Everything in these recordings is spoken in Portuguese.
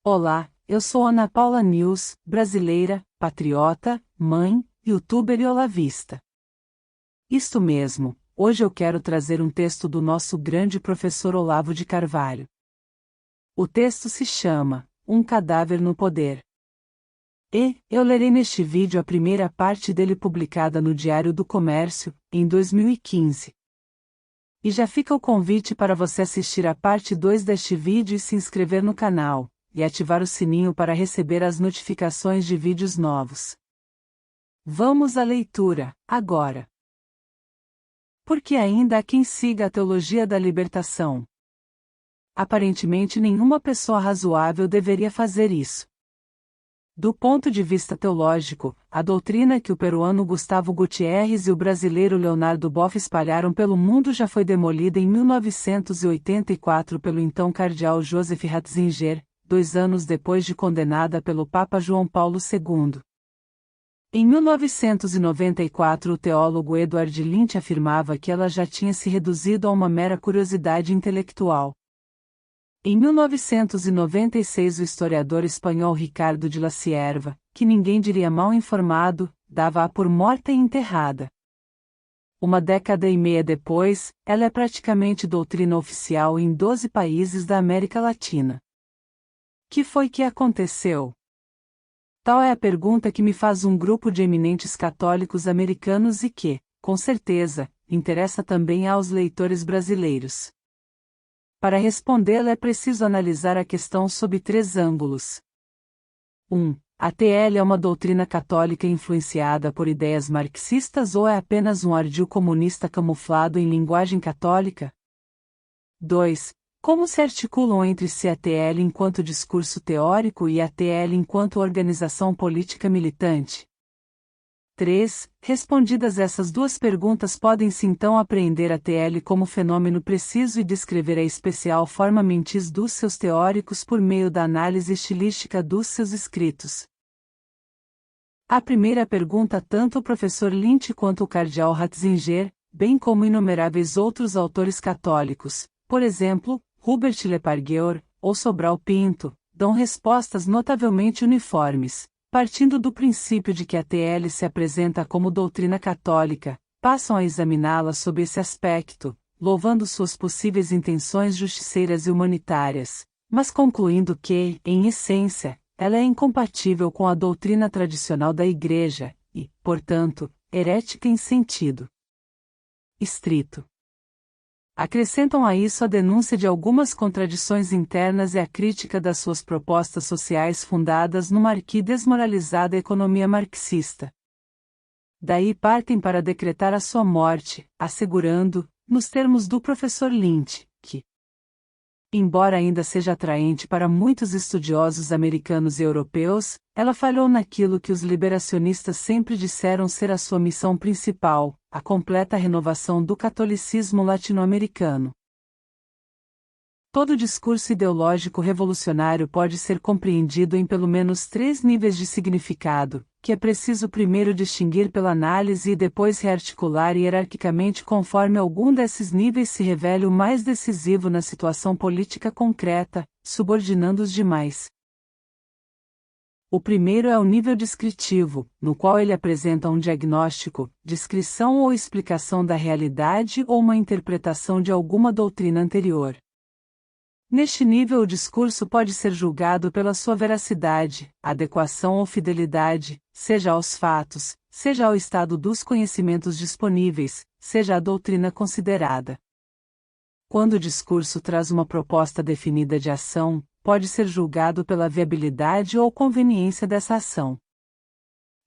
Olá, eu sou Ana Paula News, brasileira, patriota, mãe, youtuber e olavista. Isto mesmo, hoje eu quero trazer um texto do nosso grande professor Olavo de Carvalho. O texto se chama Um Cadáver no Poder. E eu lerei neste vídeo a primeira parte dele publicada no Diário do Comércio, em 2015. E já fica o convite para você assistir a parte 2 deste vídeo e se inscrever no canal, e ativar o sininho para receber as notificações de vídeos novos. Vamos à leitura, agora. Porque ainda há quem siga a teologia da libertação. Aparentemente nenhuma pessoa razoável deveria fazer isso. Do ponto de vista teológico, a doutrina que o peruano Gustavo Gutierrez e o brasileiro Leonardo Boff espalharam pelo mundo já foi demolida em 1984 pelo então cardeal Joseph Ratzinger, 2 anos depois de condenada pelo Papa João Paulo II. Em 1994 o teólogo Edward Lynch afirmava que ela já tinha se reduzido a uma mera curiosidade intelectual. Em 1996 o historiador espanhol Ricardo de la Cierva, que ninguém diria mal informado, dava-a por morta e enterrada. Uma década e meia depois, ela é praticamente doutrina oficial em 12 países da América Latina. Que foi que aconteceu? Tal é a pergunta que me faz um grupo de eminentes católicos americanos e que, com certeza, interessa também aos leitores brasileiros. Para respondê-la é preciso analisar a questão sob 3 ângulos. 1. A TL é uma doutrina católica influenciada por ideias marxistas ou é apenas um ardil comunista camuflado em linguagem católica? 2. Como se articulam entre si a TL enquanto discurso teórico e a TL enquanto organização política militante? 3. Respondidas essas 2 perguntas pode-se então apreender a TL como fenômeno preciso e descrever a especial forma mentis dos seus teóricos por meio da análise estilística dos seus escritos. A primeira pergunta tanto o professor Lynch quanto o cardeal Ratzinger, bem como inumeráveis outros autores católicos, por exemplo, Hubert Lepargueur, ou Sobral Pinto, dão respostas notavelmente uniformes. Partindo do princípio de que a TL se apresenta como doutrina católica, passam a examiná-la sob esse aspecto, louvando suas possíveis intenções justiceiras e humanitárias, mas concluindo que, em essência, ela é incompatível com a doutrina tradicional da Igreja, e, portanto, herética em sentido estrito. Acrescentam a isso a denúncia de algumas contradições internas e a crítica das suas propostas sociais fundadas numa arqui desmoralizada economia marxista. Daí partem para decretar a sua morte, assegurando, nos termos do professor Lynch, que, embora ainda seja atraente para muitos estudiosos americanos e europeus, ela falhou naquilo que os liberacionistas sempre disseram ser a sua missão principal, a completa renovação do catolicismo latino-americano. Todo discurso ideológico revolucionário pode ser compreendido em pelo menos 3 níveis de significado, que é preciso primeiro distinguir pela análise e depois rearticular hierarquicamente conforme algum desses níveis se revele o mais decisivo na situação política concreta, subordinando os demais. O primeiro é o nível descritivo, no qual ele apresenta um diagnóstico, descrição ou explicação da realidade ou uma interpretação de alguma doutrina anterior. Neste nível o discurso pode ser julgado pela sua veracidade, adequação ou fidelidade, seja aos fatos, seja ao estado dos conhecimentos disponíveis, seja a doutrina considerada. Quando o discurso traz uma proposta definida de ação, pode ser julgado pela viabilidade ou conveniência dessa ação.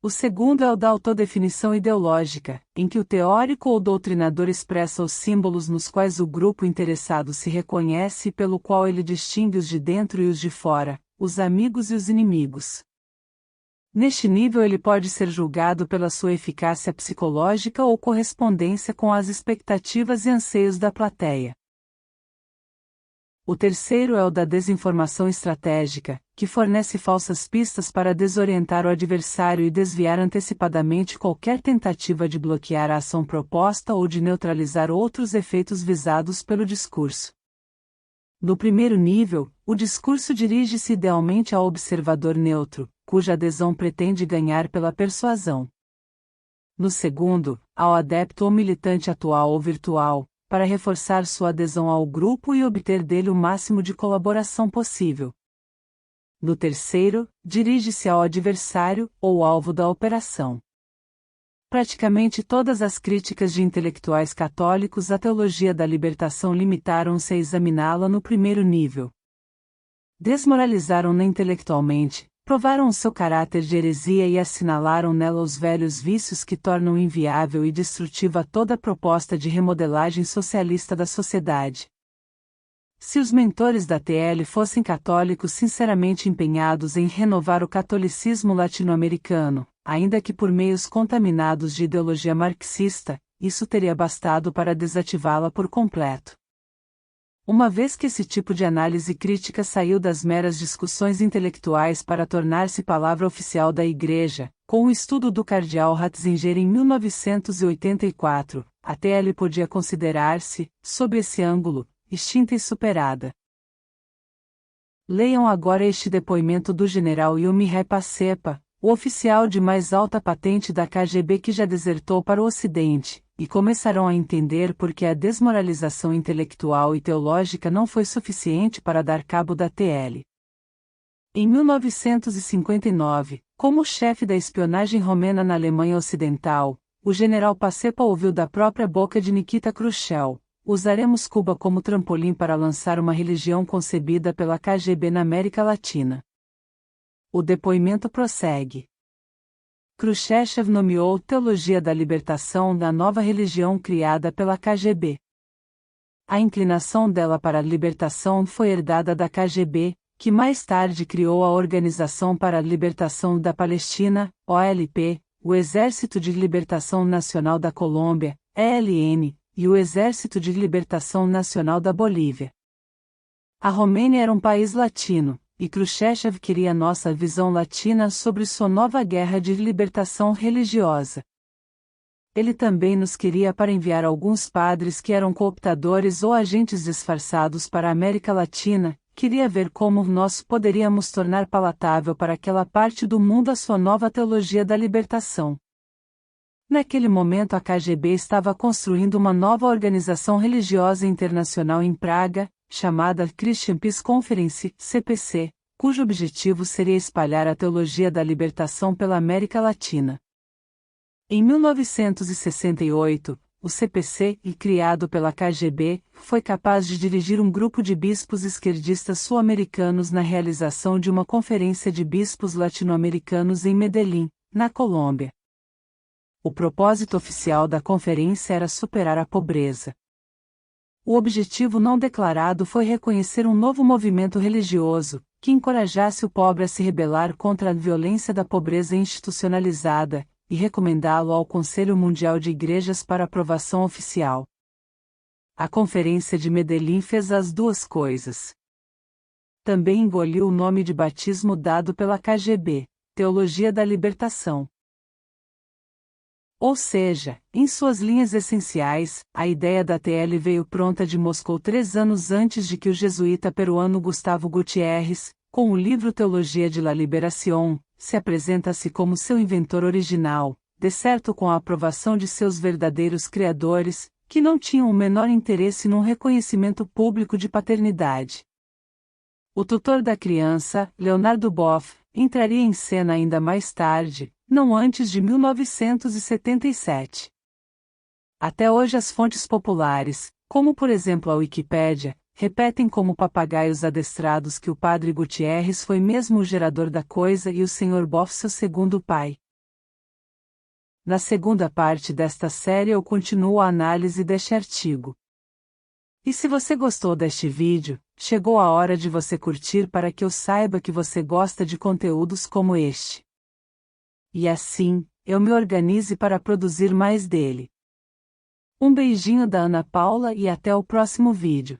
O segundo é o da autodefinição ideológica, em que o teórico ou doutrinador expressa os símbolos nos quais o grupo interessado se reconhece e pelo qual ele distingue os de dentro e os de fora, os amigos e os inimigos. Neste nível ele pode ser julgado pela sua eficácia psicológica ou correspondência com as expectativas e anseios da plateia. O terceiro é o da desinformação estratégica, que fornece falsas pistas para desorientar o adversário e desviar antecipadamente qualquer tentativa de bloquear a ação proposta ou de neutralizar outros efeitos visados pelo discurso. No primeiro nível, o discurso dirige-se idealmente ao observador neutro, cuja adesão pretende ganhar pela persuasão. No segundo, ao adepto ou militante atual ou virtual, para reforçar sua adesão ao grupo e obter dele o máximo de colaboração possível. No terceiro, dirige-se ao adversário, ou alvo da operação. Praticamente todas as críticas de intelectuais católicos à teologia da libertação limitaram-se a examiná-la no primeiro nível. Desmoralizaram-na intelectualmente, provaram o seu caráter de heresia e assinalaram nela os velhos vícios que tornam inviável e destrutiva toda proposta de remodelagem socialista da sociedade. Se os mentores da TL fossem católicos sinceramente empenhados em renovar o catolicismo latino-americano, ainda que por meios contaminados de ideologia marxista, isso teria bastado para desativá-la por completo. Uma vez que esse tipo de análise crítica saiu das meras discussões intelectuais para tornar-se palavra oficial da Igreja, com o estudo do cardeal Ratzinger em 1984, a TL podia considerar-se, sob esse ângulo, extinta e superada. Leiam agora este depoimento do general Yomihei Pacepa, o oficial de mais alta patente da KGB que já desertou para o Ocidente, e começarão a entender por que a desmoralização intelectual e teológica não foi suficiente para dar cabo da TL. Em 1959, como chefe da espionagem romena na Alemanha Ocidental, o general Pacepa ouviu da própria boca de Nikita Khrushchev: "Usaremos Cuba como trampolim para lançar uma religião concebida pela KGB na América Latina." O depoimento prossegue. Khrushchev nomeou Teologia da Libertação na nova religião criada pela KGB. A inclinação dela para a libertação foi herdada da KGB, que mais tarde criou a Organização para a Libertação da Palestina, OLP, o Exército de Libertação Nacional da Colômbia, ELN, e o Exército de Libertação Nacional da Bolívia. A Romênia era um país latino, e Khrushchev queria nossa visão latina sobre sua nova guerra de libertação religiosa. Ele também nos queria para enviar alguns padres que eram cooptadores ou agentes disfarçados para a América Latina, queria ver como nós poderíamos tornar palatável para aquela parte do mundo a sua nova teologia da libertação. Naquele momento a KGB estava construindo uma nova organização religiosa internacional em Praga, chamada Christian Peace Conference, CPC, cujo objetivo seria espalhar a teologia da libertação pela América Latina. Em 1968, o CPC, criado pela KGB, foi capaz de dirigir um grupo de bispos esquerdistas sul-americanos na realização de uma conferência de bispos latino-americanos em Medellín, na Colômbia. O propósito oficial da conferência era superar a pobreza. O objetivo não declarado foi reconhecer um novo movimento religioso, que encorajasse o pobre a se rebelar contra a violência da pobreza institucionalizada, e recomendá-lo ao Conselho Mundial de Igrejas para aprovação oficial. A Conferência de Medellín fez as duas coisas. Também engoliu o nome de batismo dado pela KGB, Teologia da Libertação. Ou seja, em suas linhas essenciais, a ideia da TL veio pronta de Moscou 3 anos antes de que o jesuíta peruano Gustavo Gutiérrez, com o livro Teologia de la Liberación, se apresenta-se como seu inventor original, de certo com a aprovação de seus verdadeiros criadores, que não tinham o menor interesse num reconhecimento público de paternidade. O tutor da criança, Leonardo Boff, entraria em cena ainda mais tarde, não antes de 1977. Até hoje as fontes populares, como por exemplo a Wikipédia, repetem como papagaios adestrados que o padre Gutiérrez foi mesmo o gerador da coisa e o Sr. Boff seu segundo pai. Na segunda parte desta série eu continuo a análise deste artigo. E se você gostou deste vídeo, chegou a hora de você curtir para que eu saiba que você gosta de conteúdos como este. E assim, eu me organize para produzir mais dele. Um beijinho da Ana Paula e até o próximo vídeo.